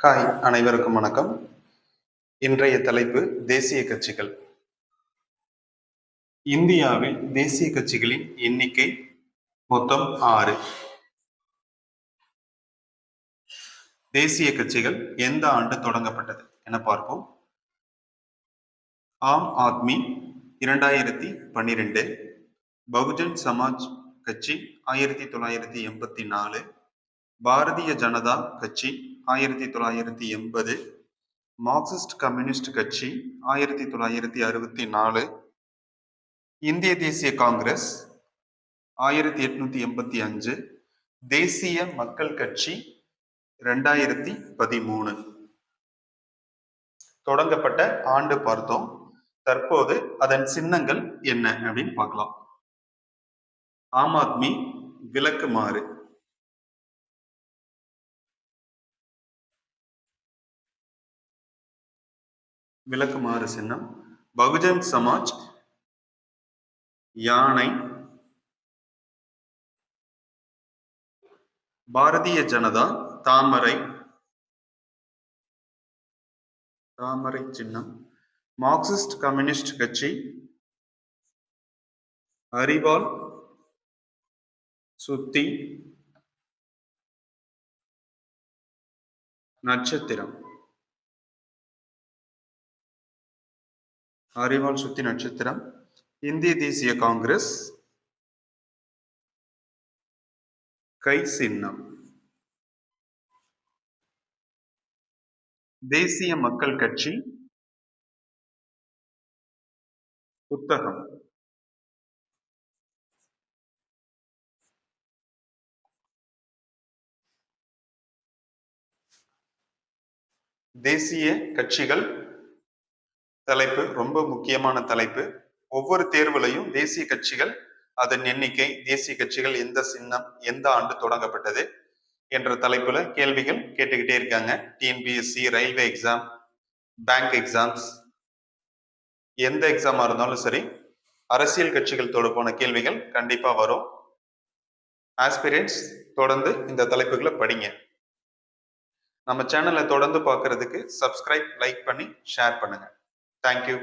Hi, அனைவருக்கும் வணக்கம். இன்றைய தலைப்பு தேசிய கட்சிகள். இந்தியாவில் தேசிய கட்சிகளின் எண்ணிக்கை மொத்தம் 6. தேசிய கட்சிகள் எந்த ஆண்டு தொடங்கப்பட்டது என பார்ப்போம். ஆம் ஆத்மி 2012, பகுஜன் சமாஜ் கட்சி 1984, பாரதிய ஜனதா கட்சி 1980, மார்க்சிஸ்ட் கம்யூனிஸ்ட் கட்சி 1964, இந்திய தேசிய காங்கிரஸ் 1885, தேசிய மக்கள் கட்சி 2013. தொடங்கப்பட்ட ஆண்டு பார்த்தோம். தற்போது அதன் சின்னங்கள் என்ன அப்படின்னு பார்க்கலாம். ஆம் ஆத்மி விளக்குமாறு, விளக்குமாறு சின்னம். பகுஜன் சமாஜ் யானை, பாரதிய ஜனதா தாமரை, தாமரை சின்னம். மார்க்சிஸ்ட் கம்யூனிஸ்ட் கட்சி அரிவாள் சுத்தி நட்சத்திரம், அரிவாள் சுத்தி நட்சத்திரம். இந்திய தேசிய காங்கிரஸ் கை சின்னம். தேசிய மக்கள் கட்சி புத்தகம். தேசிய கட்சிகள் தலைப்பு ரொம்ப முக்கியமான தலைப்பு. ஒவ்வொரு தேர்வுலையும் தேசிய கட்சிகள், அதன் எண்ணிக்கை, தேசிய கட்சிகள் எந்த சின்னம், எந்த ஆண்டு தொடங்கப்பட்டது என்ற தலைப்புல கேள்விகள் கேட்டுக்கிட்டே இருக்காங்க. TNPSC, railway exam, bank exams, எந்த எக்ஸாமா இருந்தாலும் சரி, அரசியல் கட்சிகள் தொடர்பான கேள்விகள் கண்டிப்பா வரும். ஆஸ்பிரண்ட்ஸ் தொடர்ந்து இந்த தலைப்புகளை படிங்க. நம்ம சேனலை தொடர்ந்து பார்க்கறதுக்கு சப்ஸ்கிரைப், லைக் பண்ணி ஷேர் பண்ணுங்க. தேங்க்யூ.